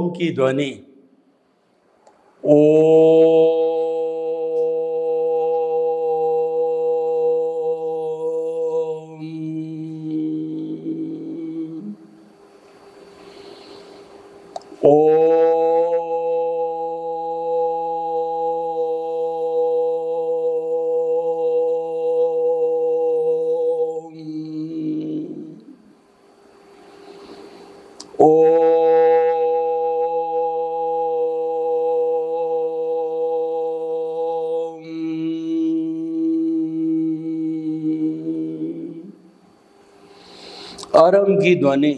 ओम की ध्वनि ओम। अरम की ध्वनि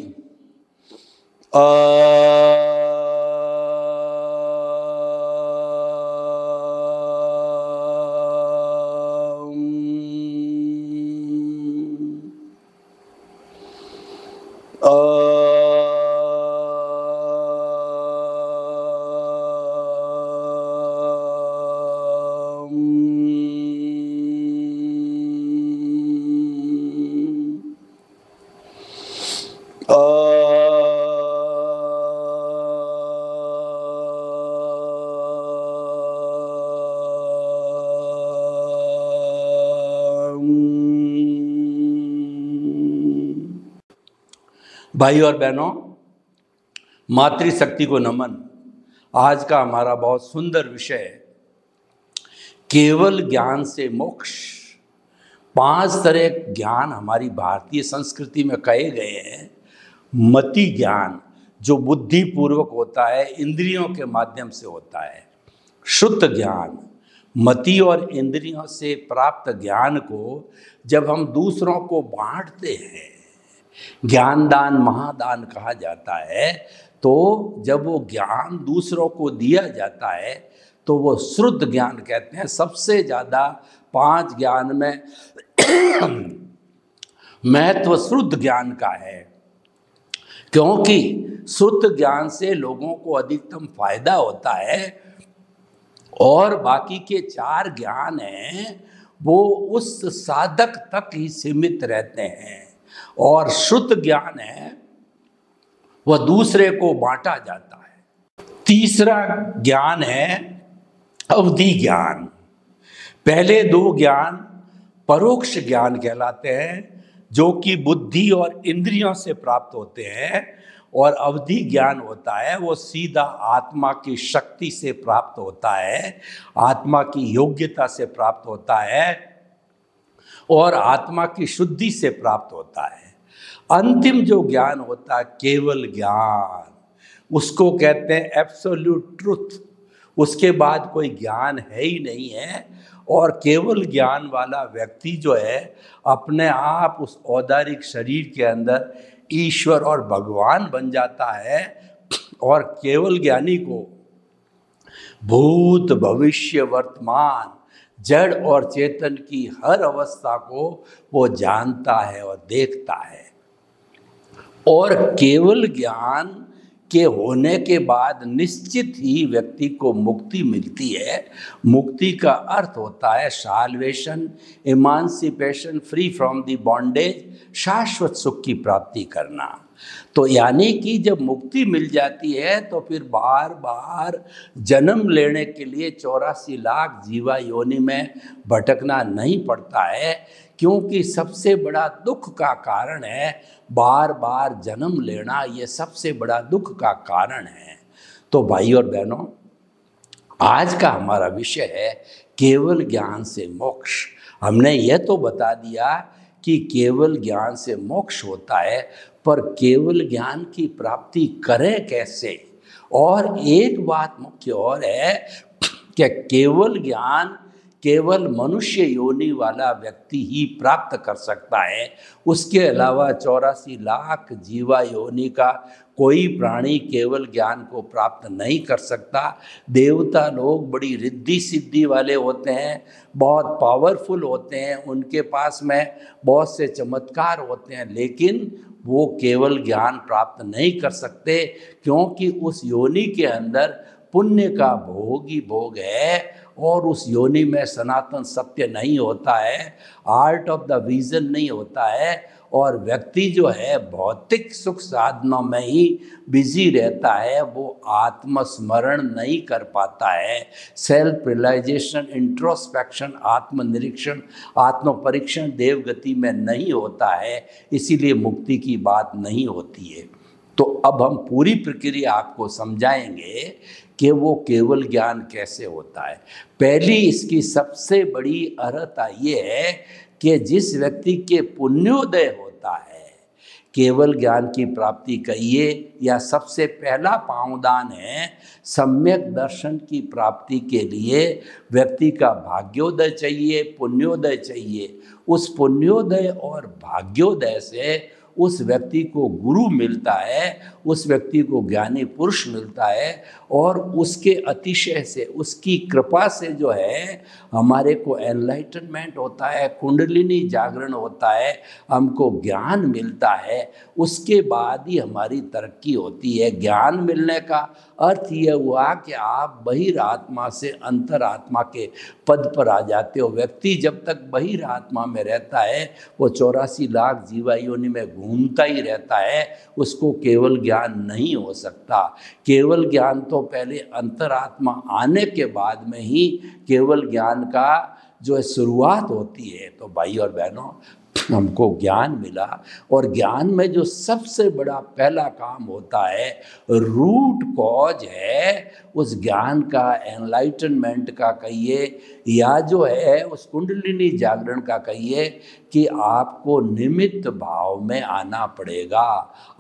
भाई और बहनों, मातृशक्ति को नमन। आज का हमारा बहुत सुंदर विषय है, केवल ज्ञान से मोक्ष। 5 तरह ज्ञान हमारी भारतीय संस्कृति में कहे गए हैं। मति ज्ञान जो बुद्धि पूर्वक होता है, इंद्रियों के माध्यम से होता है। शुद्ध ज्ञान, मति और इंद्रियों से प्राप्त ज्ञान को जब हम दूसरों को बांटते हैं, ज्ञान दान महादान कहा जाता है, तो जब वो ज्ञान दूसरों को दिया जाता है तो वो शुद्ध ज्ञान कहते हैं। सबसे ज़्यादा 5 ज्ञान में महत्व शुद्ध ज्ञान का है, क्योंकि शुद्ध ज्ञान से लोगों को अधिकतम फायदा होता है और बाकी के 4 ज्ञान हैं वो उस साधक तक ही सीमित रहते हैं, और शुद्ध ज्ञान है वह दूसरे को बांटा जाता है। तीसरा ज्ञान है अवधि ज्ञान। पहले 2 ज्ञान परोक्ष ज्ञान कहलाते हैं, जो कि बुद्धि और इंद्रियों से प्राप्त होते हैं, और अवधि ज्ञान होता है वो सीधा आत्मा की शक्ति से प्राप्त होता है, आत्मा की योग्यता से प्राप्त होता है और आत्मा की शुद्धि से प्राप्त होता है। अंतिम जो ज्ञान होता है केवल ज्ञान, उसको कहते हैं एब्सोल्यूट ट्रुथ। उसके बाद कोई ज्ञान है ही नहीं है, और केवल ज्ञान वाला व्यक्ति जो है अपने आप उस औदारिक शरीर के अंदर ईश्वर और भगवान बन जाता है। और केवल ज्ञानी को भूत भविष्य वर्तमान जड़ और चेतन की हर अवस्था को वो जानता है और देखता है। और केवल ज्ञान के होने के बाद निश्चित ही व्यक्ति को मुक्ति मिलती है। मुक्ति का अर्थ होता है salvation, emancipation, free from the bondage, शाश्वत सुख की प्राप्ति करना। तो यानी कि जब मुक्ति मिल जाती है तो फिर बार बार जन्म लेने के लिए 84 लाख जीवा योनि में भटकना नहीं पड़ता है, क्योंकि सबसे बड़ा दुख का कारण है बार बार जन्म लेना। ये सबसे बड़ा दुख का कारण है। तो भाई और बहनों, आज का हमारा विषय है केवल ज्ञान से मोक्ष। हमने यह तो बता दिया कि केवल ज्ञान से मोक्ष होता है, पर केवल ज्ञान की प्राप्ति करें कैसे। और एक बात मुख्य और है कि केवल ज्ञान केवल मनुष्य योनि वाला व्यक्ति ही प्राप्त कर सकता है। उसके अलावा 84 लाख जीवा योनि का कोई प्राणी केवल ज्ञान को प्राप्त नहीं कर सकता। देवता लोग बड़ी रिद्धि सिद्धि वाले होते हैं, बहुत पावरफुल होते हैं, उनके पास में बहुत से चमत्कार होते हैं, लेकिन वो केवल ज्ञान प्राप्त नहीं कर सकते, क्योंकि उस योनि के अंदर पुण्य का भोग ही भोग है, और उस योनि में सनातन सत्य नहीं होता है, आर्ट ऑफ द विजन नहीं होता है, और व्यक्ति जो है भौतिक सुख साधनों में ही बिजी रहता है, वो आत्मस्मरण नहीं कर पाता है, सेल्फ रियलाइजेशन, इंट्रोस्पेक्शन, आत्मनिरीक्षण, आत्मपरीक्षण देवगति में नहीं होता है, इसीलिए मुक्ति की बात नहीं होती है। तो अब हम पूरी प्रक्रिया आपको समझाएंगे कि वो केवल ज्ञान कैसे होता है। पहली इसकी सबसे बड़ी अर्हता ये है कि जिस व्यक्ति के पुण्योदय होता है, केवल ज्ञान की प्राप्ति कहिए या सबसे पहला पांवदान है सम्यक दर्शन की प्राप्ति के लिए व्यक्ति का भाग्योदय चाहिए, पुण्योदय चाहिए। उस पुण्योदय और भाग्योदय से उस व्यक्ति को गुरु मिलता है, उस व्यक्ति को ज्ञानी पुरुष मिलता है, और उसके अतिशय से, उसकी कृपा से जो है हमारे को एनलाइटनमेंट होता है, कुंडलिनी जागरण होता है, हमको ज्ञान मिलता है। उसके बाद ही हमारी तरक्की होती है। ज्ञान मिलने का अर्थ यह हुआ कि आप बहिरात्मा से अंतरात्मा के पद पर आ जाते हो। व्यक्ति जब तक बहिरात्मा में रहता है वो 84 लाख जीवा योनि में घूमता ही रहता है, उसको केवल ज्ञान नहीं हो सकता। केवल ज्ञान तो पहले अंतरात्मा आने के बाद में ही केवल ज्ञान का जो है शुरुआत होती है। तो भाई और बहनों, हमको ज्ञान मिला, और ज्ञान में जो सबसे बड़ा पहला काम होता है, रूट कॉज है उस ज्ञान का, एनलाइटनमेंट का कहिए, या जो है उस कुंडलिनी जागरण का कहिए, कि आपको निमित्त भाव में आना पड़ेगा,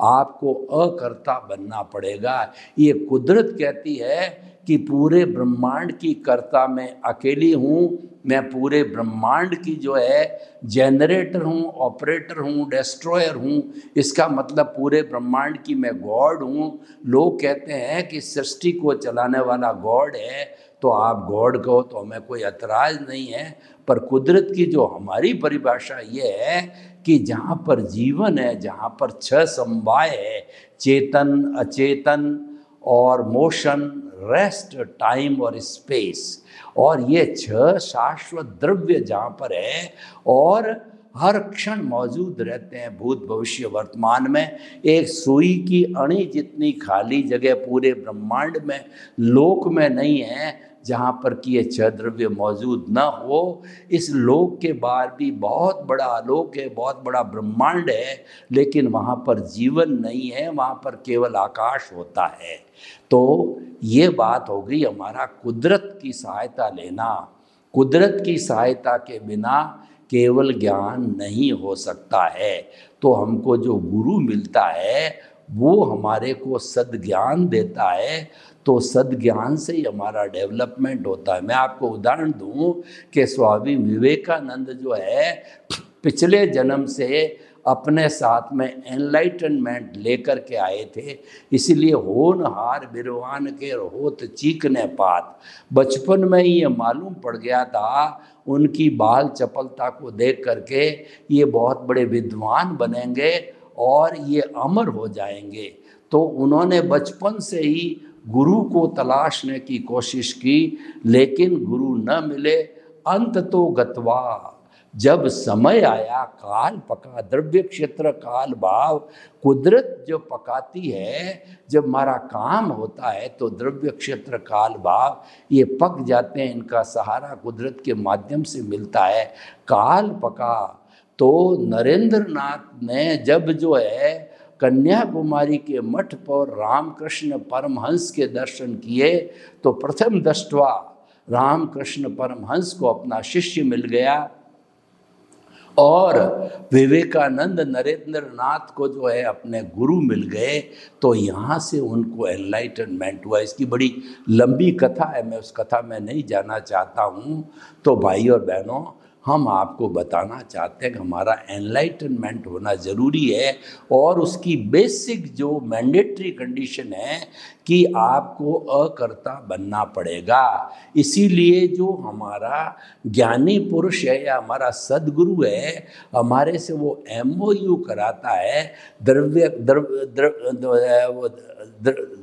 आपको अकर्ता बनना पड़ेगा। ये कुदरत कहती है कि पूरे ब्रह्मांड की कर्ता मैं अकेली हूँ, मैं पूरे ब्रह्मांड की जो है जनरेटर हूँ, ऑपरेटर हूँ, डिस्ट्रॉयर हूँ। इसका मतलब पूरे ब्रह्मांड की मैं गॉड हूँ। लोग कहते हैं कि सृष्टि को चलाने वाला गॉड है, तो आप गॉड कहो तो हमें कोई एतराज़ नहीं है, पर कुदरत की जो हमारी परिभाषा ये है कि जहाँ पर जीवन है, जहाँ पर 6 समवाय है, चेतन, अचेतन और मोशन, रेस्ट, टाइम और स्पेस, और ये 6 शाश्वत द्रव्य जहाँ पर है और हर क्षण मौजूद रहते हैं, भूत भविष्य वर्तमान में, एक सुई की अणी जितनी खाली जगह पूरे ब्रह्मांड में, लोक में नहीं है जहाँ पर कि ये 6 द्रव्य मौजूद न हो। इस लोक के बाहर भी बहुत बड़ा आलोक है, बहुत बड़ा ब्रह्मांड है, लेकिन वहाँ पर जीवन नहीं है, वहाँ पर केवल आकाश होता है। तो ये बात हो गई हमारा कुदरत की सहायता लेना। कुदरत की सहायता के बिना केवल ज्ञान नहीं हो सकता है। तो हमको जो गुरु मिलता है वो हमारे को सद्ज्ञान देता है, तो सद्ज्ञान से ही हमारा डेवलपमेंट होता है। मैं आपको उदाहरण दूं कि स्वामी विवेकानंद जो है पिछले जन्म से अपने साथ में एनलाइटनमेंट लेकर के आए थे, इसलिए होनहार बिरवान के होत चीकने पात। बचपन में ही ये मालूम पड़ गया था उनकी बाल चपलता को देख करके, ये बहुत बड़े विद्वान बनेंगे और ये अमर हो जाएंगे। तो उन्होंने बचपन से ही गुरु को तलाशने की कोशिश की, लेकिन गुरु न मिले। अंत तो गत्वा, जब समय आया, काल पका, द्रव्य क्षेत्र काल भाव, कुदरत जो पकाती है, जब हमारा काम होता है तो द्रव्य क्षेत्र काल भाव ये पक जाते हैं, इनका सहारा कुदरत के माध्यम से मिलता है। काल पका तो नरेंद्र नाथ ने जब जो है कन्याकुमारी के मठ पर रामकृष्ण परमहंस के दर्शन किए, तो प्रथम दृष्टवा रामकृष्ण परमहंस को अपना शिष्य मिल गया, और विवेकानंद नरेंद्र नाथ को जो है अपने गुरु मिल गए। तो यहाँ से उनको एनलाइटनमेंट हुआ। इसकी बड़ी लंबी कथा है, मैं उस कथा में नहीं जाना चाहता हूँ। तो भाई और बहनों, हम आपको बताना चाहते हैं कि हमारा एनलाइटनमेंट होना ज़रूरी है, और उसकी बेसिक जो मैंडेटरी कंडीशन है कि आपको अकर्ता बनना पड़ेगा। इसीलिए जो हमारा ज्ञानी पुरुष है या हमारा सद्गुरु है, हमारे से वो MOU कराता है,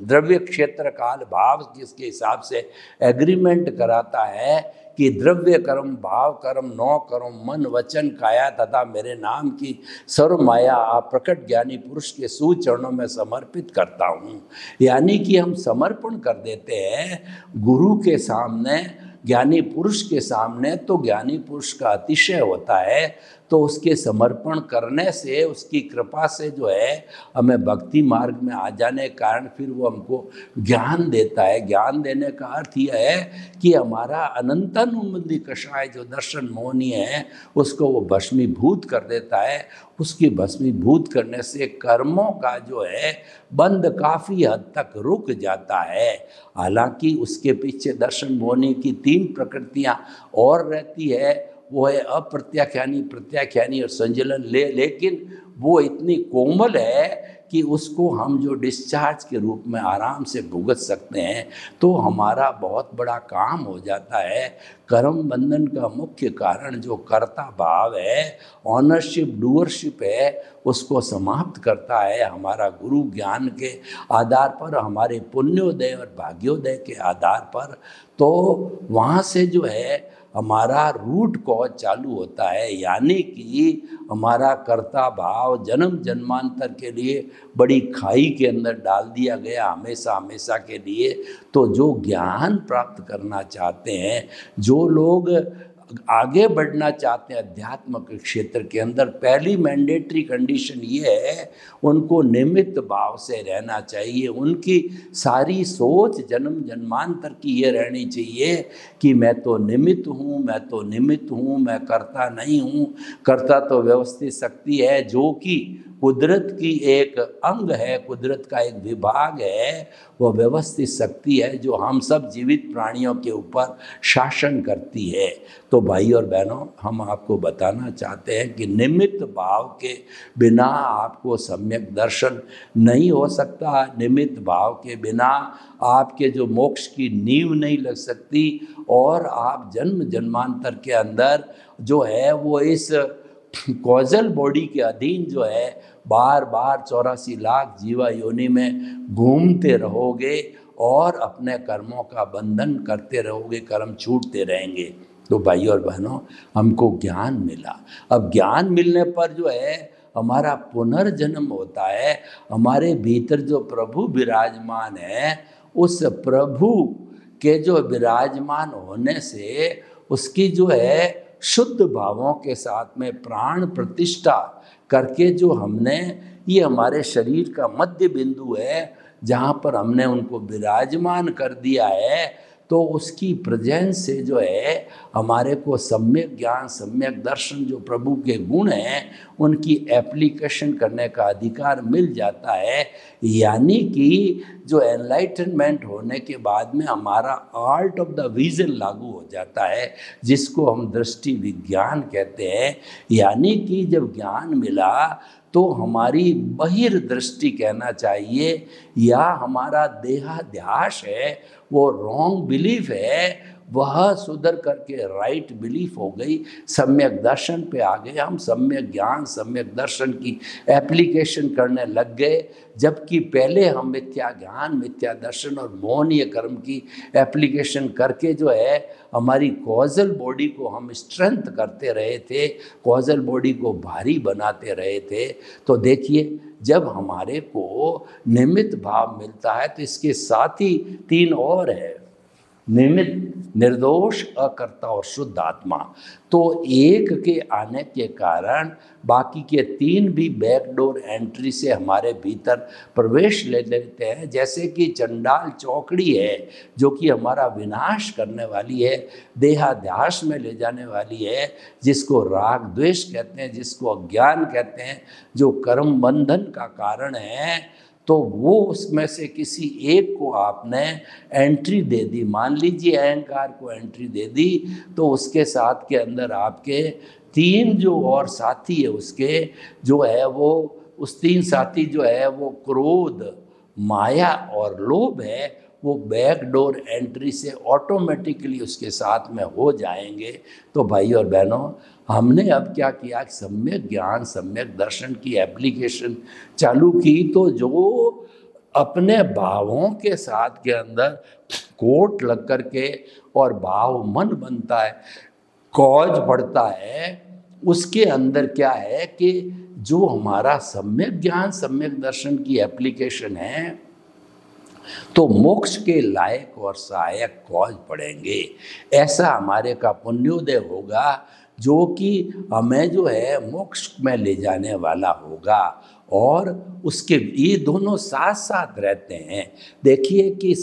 द्रव्य क्षेत्र काल भाव जिसके हिसाब से एग्रीमेंट कराता है कि द्रव्य कर्म, भाव कर्म, नौ कर्म, मन, वचन, काया तथा मेरे नाम की सर्व माया आप प्रकट ज्ञानी पुरुष के सुचरणों में समर्पित करता हूँ। यानी कि हम समर्पण कर देते हैं गुरु के सामने, ज्ञानी पुरुष के सामने। तो ज्ञानी पुरुष का अतिशय होता है, तो उसके समर्पण करने से, उसकी कृपा से जो है हमें भक्ति मार्ग में आ जाने के कारण फिर वो हमको ज्ञान देता है। ज्ञान देने का अर्थ यह है कि हमारा अनंतानुबंधी कषाय जो दर्शन मोहनीय है उसको वो भस्मीभूत कर देता है। उसकी भस्मीभूत करने से कर्मों का जो है बंध काफ़ी हद तक रुक जाता है। हालांकि उसके पीछे दर्शन मोहनी की 3 प्रकृतियाँ और रहती है, वो है अप्रत्याख्यानी, प्रत्याख्यानी और संजलन। लेकिन वो इतनी कोमल है कि उसको हम जो डिस्चार्ज के रूप में आराम से भुगत सकते हैं, तो हमारा बहुत बड़ा काम हो जाता है। कर्म बंधन का मुख्य कारण जो कर्ता भाव है, ऑनरशिप, डूअरशिप है, उसको समाप्त करता है हमारा गुरु ज्ञान के आधार पर, हमारे पुण्योदय और भाग्योदय के आधार पर। तो वहाँ से जो है हमारा रूट कॉज चालू होता है, यानी कि हमारा कर्ता भाव जन्म जन्मांतर के लिए बड़ी खाई के अंदर डाल दिया गया हमेशा हमेशा के लिए। तो जो ज्ञान प्राप्त करना चाहते हैं, जो लोग आगे बढ़ना चाहते हैं अध्यात्म के क्षेत्र के अंदर, पहली मैंडेटरी कंडीशन ये है उनको निमित्त भाव से रहना चाहिए। उनकी सारी सोच जन्म जन्मांतर की ये रहनी चाहिए कि मैं तो निमित्त हूँ, मैं तो निमित्त हूँ, मैं करता नहीं हूँ। करता तो व्यवस्थित शक्ति है जो कि कुदरत की एक अंग है, कुदरत का एक विभाग है, वह व्यवस्थित शक्ति है जो हम सब जीवित प्राणियों के ऊपर शासन करती है। तो भाई और बहनों, हम आपको बताना चाहते हैं कि निमित्त भाव के बिना आपको सम्यक दर्शन नहीं हो सकता। निमित्त भाव के बिना आपके जो मोक्ष की नींव नहीं लग सकती, और आप जन्म जन्मांतर के अंदर जो है वो इस कॉजल बॉडी के अधीन जो है बार बार 84 लाख जीवा योनि में घूमते रहोगे और अपने कर्मों का बंधन करते रहोगे, कर्म छूटते रहेंगे। तो भाई और बहनों, हमको ज्ञान मिला। अब ज्ञान मिलने पर जो है हमारा पुनर्जन्म होता है। हमारे भीतर जो प्रभु विराजमान है, उस प्रभु के जो विराजमान होने से उसकी जो है शुद्ध भावों के साथ में प्राण प्रतिष्ठा करके जो हमने, ये हमारे शरीर का मध्य बिंदु है जहाँ पर हमने उनको विराजमान कर दिया है। तो उसकी प्रेजेंस से जो है हमारे को सम्यक ज्ञान, सम्यक दर्शन, जो प्रभु के गुण हैं उनकी एप्लीकेशन करने का अधिकार मिल जाता है। यानी कि जो एनलाइटनमेंट होने के बाद में हमारा आर्ट ऑफ द विजन लागू हो जाता है, जिसको हम दृष्टि विज्ञान कहते हैं। यानी कि जब ज्ञान मिला तो हमारी बहिर्दृष्टि कहना चाहिए, या हमारा देहाध्यास है, वो रॉन्ग बिलीफ है, वह सुधर करके राइट बिलीफ हो गई। सम्यक दर्शन पे आ गए हम, सम्यक ज्ञान, सम्यक दर्शन की एप्लीकेशन करने लग गए। जबकि पहले हम मिथ्या ज्ञान, मिथ्या दर्शन और मोहनीय कर्म की एप्लीकेशन करके जो है हमारी कॉजल बॉडी को हम स्ट्रेंथ करते रहे थे, कॉजल बॉडी को भारी बनाते रहे थे। तो देखिए, जब हमारे को निमित्त भाव मिलता है तो इसके साथ ही 3 और है, निमित्त, निर्दोष, अकर्ता और शुद्ध आत्मा। तो एक के आने के कारण बाकी के 3 भी बैकडोर एंट्री से हमारे भीतर प्रवेश ले लेते हैं। जैसे कि चंडाल चौकड़ी है जो कि हमारा विनाश करने वाली है, देहाध्यास में ले जाने वाली है, जिसको राग द्वेष कहते हैं, जिसको अज्ञान कहते हैं, जो कर्म बंधन का कारण है। तो वो उसमें से किसी एक को आपने एंट्री दे दी, मान लीजिए अहंकार को एंट्री दे दी, तो उसके साथ के अंदर आपके 3 जो और साथी है उसके जो है वो, उस 3 साथी जो है वो क्रोध, माया और लोभ है, वो बैकडोर एंट्री से ऑटोमेटिकली उसके साथ में हो जाएंगे। तो भाई और बहनों, हमने अब क्या किया, सम्यक ज्ञान, सम्यक दर्शन की एप्लीकेशन चालू की। तो जो अपने भावों के साथ के अंदर कोट लग कर के और भाव मन बनता है, कॉज पड़ता है, उसके अंदर क्या है कि जो हमारा सम्यक ज्ञान सम्यक दर्शन की एप्लीकेशन है तो मोक्ष के लायक और सहायक कॉज पड़ेंगे। ऐसा हमारे का पुण्योदय होगा जो कि हमें जो है मोक्ष में ले जाने वाला होगा। और उसके ये दोनों साथ साथ रहते हैं। देखिए कि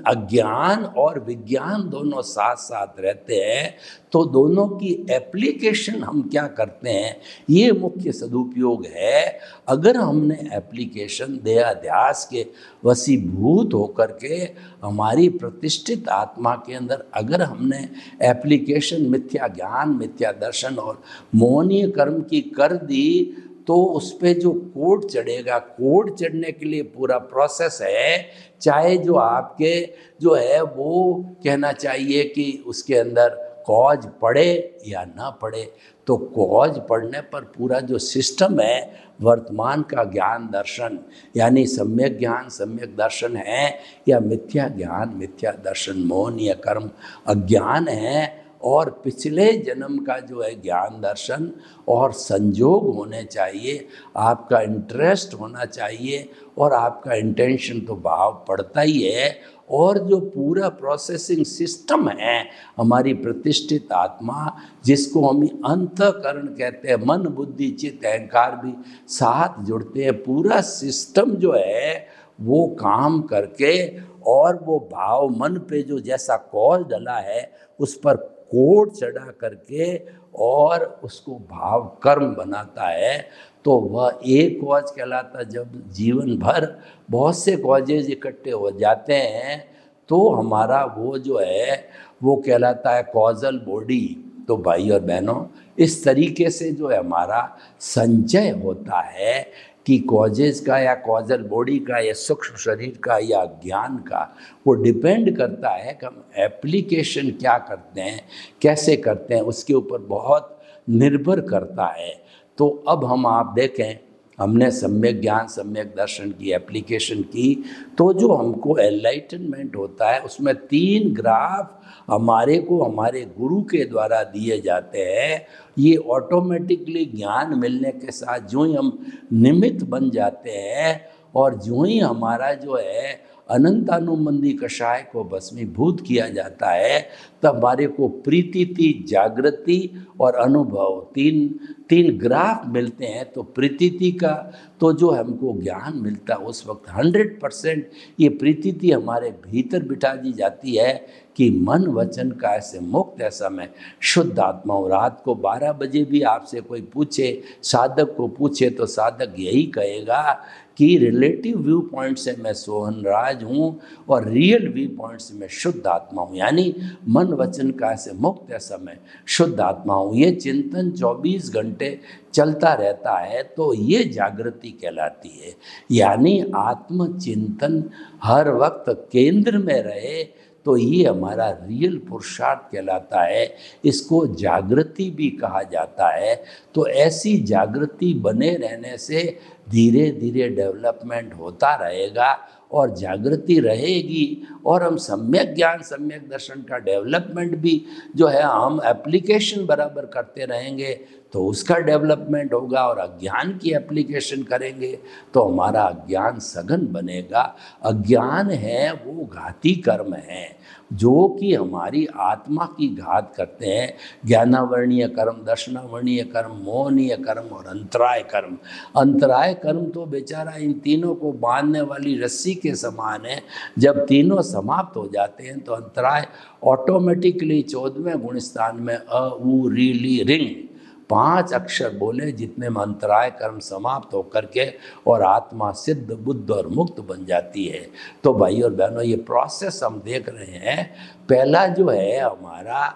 अज्ञान और विज्ञान दोनों साथ साथ रहते हैं, तो दोनों की एप्लीकेशन हम क्या करते हैं, ये मुख्य सदुपयोग है। अगर हमने एप्लीकेशन देहाध्यास के वशीभूत होकर के हमारी प्रतिष्ठित आत्मा के अंदर अगर हमने एप्लीकेशन मिथ्या ज्ञान मिथ्या दर्शन और मोहनीय कर्म की कर दी, तो उस पर जो कोड चढ़ेगा, कोड चढ़ने के लिए पूरा प्रोसेस है। चाहे जो आपके जो है वो कहना चाहिए कि उसके अंदर कॉज पड़े या ना पड़े, तो कॉज पड़ने पर पूरा जो सिस्टम है वर्तमान का ज्ञान दर्शन यानी सम्यक ज्ञान सम्यक दर्शन है या मिथ्या ज्ञान मिथ्या दर्शन मोहनीय कर्म अज्ञान है, और पिछले जन्म का जो है ज्ञान दर्शन और संजोग होने चाहिए, आपका इंटरेस्ट होना चाहिए और आपका इंटेंशन तो भाव पड़ता ही है। और जो पूरा प्रोसेसिंग सिस्टम है हमारी प्रतिष्ठित आत्मा, जिसको हम अंतःकरण कहते हैं, मन बुद्धि चित्त अहंकार भी साथ जुड़ते हैं, पूरा सिस्टम जो है वो काम करके और वो भाव मन पे जो जैसा कॉल डला है उस पर कोड चढ़ा करके और उसको भाव कर्म बनाता है, तो वह एक कॉज कहलाता। जब जीवन भर बहुत से कॉजेज इकट्ठे हो जाते हैं तो हमारा वो जो है वो कहलाता है कॉजल बॉडी। तो भाई और बहनों, इस तरीके से जो है हमारा संचय होता है कि कॉजेज का या कॉजल बॉडी का या सूक्ष्म शरीर का या ज्ञान का, वो डिपेंड करता है कि हम एप्लीकेशन क्या करते हैं कैसे करते हैं, उसके ऊपर बहुत निर्भर करता है। तो अब हम आप देखें, हमने सम्यक ज्ञान सम्यक दर्शन की एप्लीकेशन की, तो जो हमको एनलाइटनमेंट होता है उसमें 3 ग्राफ हमारे को हमारे गुरु के द्वारा दिए जाते हैं। ये ऑटोमेटिकली ज्ञान मिलने के साथ जो ही हम निमित्त बन जाते हैं और जो ही हमारा जो है अनंतानुबंधी कषाय को भस्मीभूत किया जाता है, तब हमारे को प्रीतिति जागृति और अनुभव तीन ग्राफ मिलते हैं। तो प्रीतिति का तो जो हमको ज्ञान मिलता है उस वक्त 100% ये प्रीतिति हमारे भीतर बिठा दी जाती है कि मन वचन काय से मुक्त ऐसा मैं शुद्ध आत्मा हूँ। रात को 12 बजे भी आपसे कोई पूछे, साधक को पूछे, तो साधक यही कहेगा कि रिलेटिव व्यू पॉइंट से मैं सोहन राज हूँ और रियल व्यू पॉइंट से मैं शुद्ध आत्मा हूँ, यानी मन वचन काय से मुक्त ऐसा मैं शुद्ध आत्मा हूँ। ये चिंतन 24 घंटे चलता रहता है, तो ये जागृति कहलाती है। यानी आत्मचिंतन हर वक्त केंद्र में रहे, तो ये हमारा रियल पुरुषार्थ कहलाता है। इसको जागृति भी कहा जाता है। तो ऐसी जागृति बने रहने से धीरे धीरे डेवलपमेंट होता रहेगा और जागृति रहेगी, और हम सम्यक ज्ञान सम्यक दर्शन का डेवलपमेंट भी जो है हम एप्लीकेशन बराबर करते रहेंगे तो उसका डेवलपमेंट होगा, और अज्ञान की एप्लीकेशन करेंगे तो हमारा अज्ञान सघन बनेगा। अज्ञान है वो घाती कर्म है जो कि हमारी आत्मा की घात करते हैं। ज्ञानावर्णीय कर्म, दर्शनावर्णीय कर्म, मोहनीय कर्म और अंतराय कर्म। अंतराय कर्म तो बेचारा इन तीनों को बांधने वाली रस्सी के समान है। जब तीनों समाप्त हो जाते हैं तो अंतराय ऑटोमेटिकली 14वें गुणस्थान में अ उ री ली रिंग 5 अक्षर बोले, जितने में अंतराय कर्म समाप्त होकर के और आत्मा सिद्ध बुद्ध और मुक्त बन जाती है। तो भाई और बहनों, ये प्रोसेस हम देख रहे हैं। पहला जो है हमारा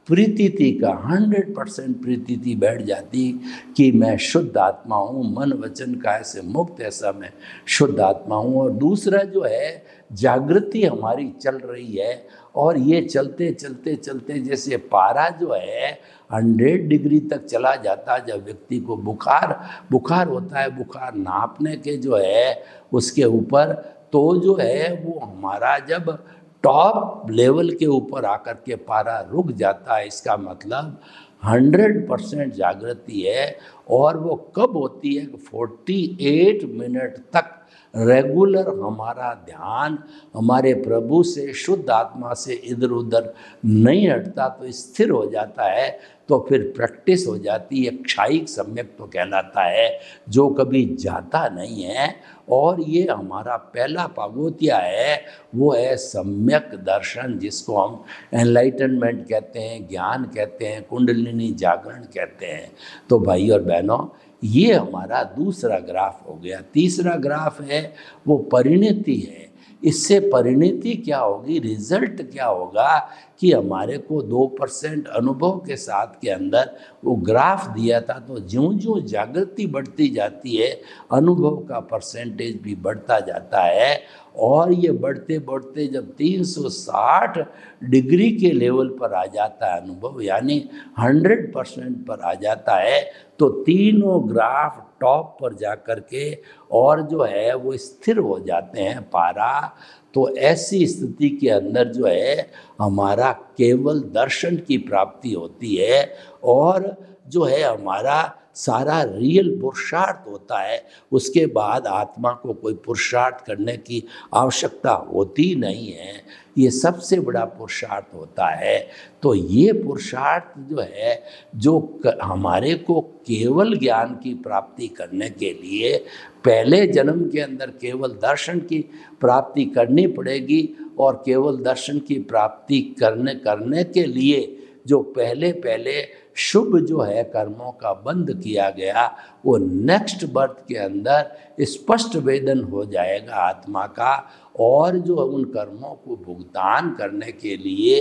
प्रीतिति का 100% प्रीतिति बैठ जाती कि मैं शुद्ध आत्मा हूँ, मन वचन काय से मुक्त ऐसा मैं शुद्ध आत्मा हूँ। और दूसरा जो है जागृति हमारी चल रही है, और ये चलते चलते चलते जैसे पारा जो है 100 डिग्री तक चला जाता है। जब व्यक्ति को बुखार होता है, बुखार नापने के जो है उसके ऊपर, तो जो है वो हमारा जब टॉप लेवल के ऊपर आकर के पारा रुक जाता है, इसका मतलब 100% जागृति है। और वो कब होती है? 48 मिनट तक रेगुलर हमारा ध्यान हमारे प्रभु से, शुद्ध आत्मा से इधर उधर नहीं हटता, तो स्थिर हो जाता है। तो फिर प्रैक्टिस हो जाती है, क्षायिक सम्यक तो कहलाता है, जो कभी जाता नहीं है। और ये हमारा पहला पागोतिया है, वो है सम्यक दर्शन, जिसको हम एनलाइटनमेंट कहते हैं, ज्ञान कहते हैं, कुंडलिनी जागरण कहते हैं। तो भाई और बहनों, ये हमारा दूसरा ग्राफ हो गया। तीसरा ग्राफ है वो परिणति है। इससे परिणति क्या होगी, रिजल्ट क्या होगा कि हमारे को 2% अनुभव के साथ के अंदर वो ग्राफ दिया था, तो ज्यों ज्यों जागृति बढ़ती जाती है अनुभव का परसेंटेज भी बढ़ता जाता है। और ये बढ़ते बढ़ते जब 360 डिग्री के लेवल पर आ जाता है अनुभव, यानी 100% पर आ जाता है, तो तीनों ग्राफ टॉप पर जा कर के और जो है वो स्थिर हो जाते हैं पारा। तो ऐसी स्थिति के अंदर जो है हमारा केवल दर्शन की प्राप्ति होती है, और जो है हमारा सारा रियल पुरुषार्थ होता है। उसके बाद आत्मा को कोई पुरुषार्थ करने की आवश्यकता होती नहीं है, ये सबसे बड़ा पुरुषार्थ होता है। तो ये पुरुषार्थ जो है, जो हमारे को केवल ज्ञान की प्राप्ति करने के लिए पहले जन्म के अंदर केवल दर्शन की प्राप्ति करनी पड़ेगी। और केवल दर्शन की प्राप्ति करने के लिए जो पहले शुभ जो है कर्मों का बंद किया गया, वो नेक्स्ट बर्थ के अंदर स्पष्ट वेदन हो जाएगा आत्मा का। और जो उन कर्मों को भुगतान करने के लिए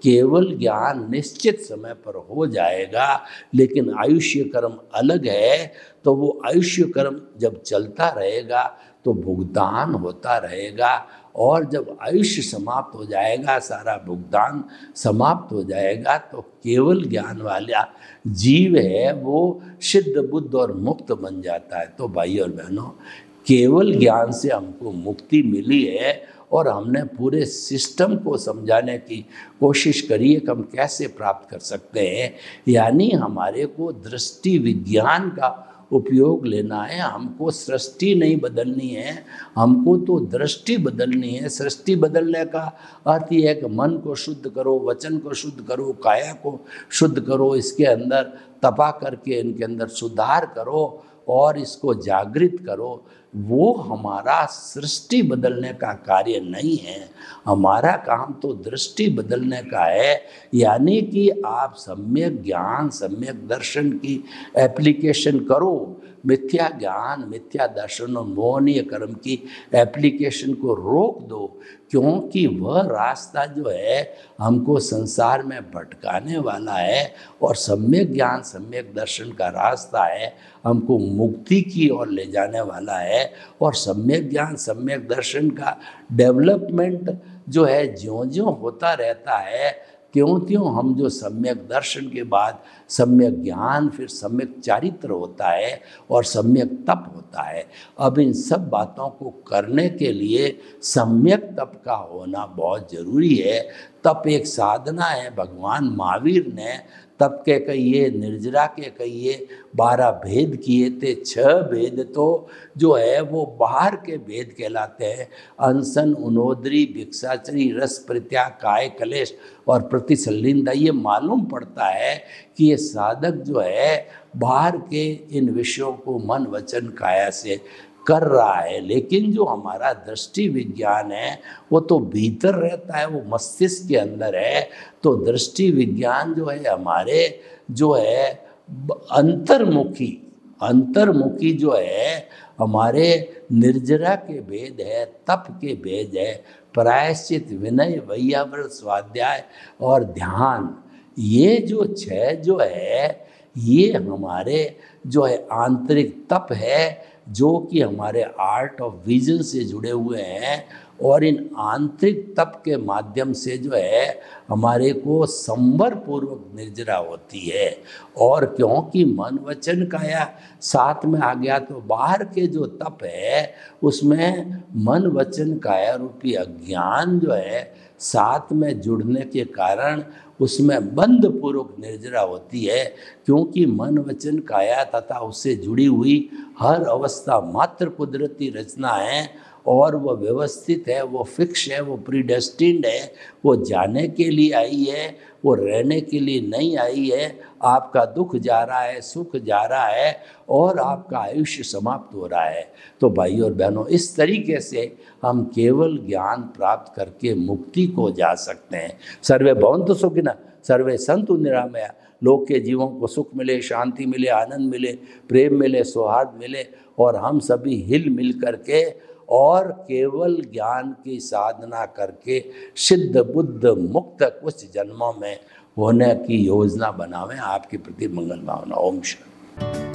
केवल ज्ञान निश्चित समय पर हो जाएगा। लेकिन आयुष्य कर्म अलग है, तो वो आयुष्य कर्म जब चलता रहेगा तो भुगतान होता रहेगा। और जब आयुष्य समाप्त हो जाएगा, सारा भुगतान समाप्त हो जाएगा, तो केवल ज्ञान वाला जीव है वो सिद्ध बुद्ध और मुक्त बन जाता है। तो भाई और बहनों, केवल ज्ञान से हमको मुक्ति मिली है, और हमने पूरे सिस्टम को समझाने की कोशिश करी है कि हम कैसे प्राप्त कर सकते हैं। यानी हमारे को दृष्टि विज्ञान का उपयोग लेना है। हमको सृष्टि नहीं बदलनी है, हमको तो दृष्टि बदलनी है। सृष्टि बदलने का अर्थ यह है कि मन को शुद्ध करो, वचन को शुद्ध करो, काया को शुद्ध करो, इसके अंदर तपा करके इनके अंदर सुधार करो और इसको जागृत करो। वो हमारा सृष्टि बदलने का कार्य नहीं है, हमारा काम तो दृष्टि बदलने का है। यानी कि आप सम्यक ज्ञान, सम्यक दर्शन की एप्लीकेशन करो। मिथ्या ज्ञान, मिथ्या दर्शन और मोहनीय कर्म की एप्लीकेशन को रोक दो, क्योंकि वह रास्ता जो है हमको संसार में भटकाने वाला है। और सम्यक ज्ञान, सम्यक दर्शन का रास्ता है हमको मुक्ति की ओर ले जाने वाला है। और सम्यक ज्ञान, सम्यक दर्शन का डेवलपमेंट जो है ज्यों ज्यों होता रहता है, त्यों हम जो सम्यक दर्शन के बाद सम्यक ज्ञान, फिर सम्यक चारित्र होता है और सम्यक तप होता है। अब इन सब बातों को करने के लिए सम्यक तप का होना बहुत ज़रूरी है। तप एक साधना है। भगवान महावीर ने तप के कहिए, निर्जरा के कहिए, 12 भेद किए थे। 6 भेद तो जो है वो बाहर के भेद कहलाते हैं। अनशन, उनोदरी, भिक्षाचरी, रस परित्याग, काय कलेश और प्रतिसल्लिंदा। ये मालूम पड़ता है कि ये साधक जो है बाहर के इन विषयों को मन, वचन, काया से कर रहा है। लेकिन जो हमारा दृष्टि विज्ञान है वो तो भीतर रहता है, वो मस्तिष्क के अंदर है। तो दृष्टि विज्ञान जो है हमारे जो है अंतर्मुखी जो है हमारे निर्जरा के भेद है, तप के भेद है, प्रायश्चित, विनय, वैयाव्रत, स्वाध्याय और ध्यान। ये जो 6 जो है ये हमारे जो है आंतरिक तप है, जो कि हमारे आर्ट ऑफ विजन से जुड़े हुए हैं। और इन आंतरिक तप के माध्यम से जो है हमारे को संवर पूर्वक निर्जरा होती है। और क्योंकि मन वचन काया साथ में आ गया तो बाहर के जो तप है उसमें मन वचन काया रूपी अज्ञान जो है साथ में जुड़ने के कारण उसमें बंध पूर्वक निर्जरा होती है। क्योंकि मन वचन काया तथा उससे जुड़ी हुई हर अवस्था मात्र कुदरती रचना है और वो व्यवस्थित है, वो फिक्स है, वो प्रीडेस्टिन्ड है, वो जाने के लिए आई है, वो रहने के लिए नहीं आई है। आपका दुख जा रहा है, सुख जा रहा है और आपका आयुष्य समाप्त हो रहा है। तो भाइयों और बहनों, इस तरीके से हम केवल ज्ञान प्राप्त करके मुक्ति को जा सकते हैं। सर्वे भवन्तु सुखिनः, सर्वे सन्तु निरामया। लोग के जीवों को सुख मिले, शांति मिले, आनंद मिले, प्रेम मिले, सौहार्द मिले और हम सभी हिल मिल करके और केवल ज्ञान की साधना करके सिद्ध बुद्ध मुक्त कुछ जन्मों में होने की योजना बनावें। आपके प्रति मंगल भावना। ओम शांति।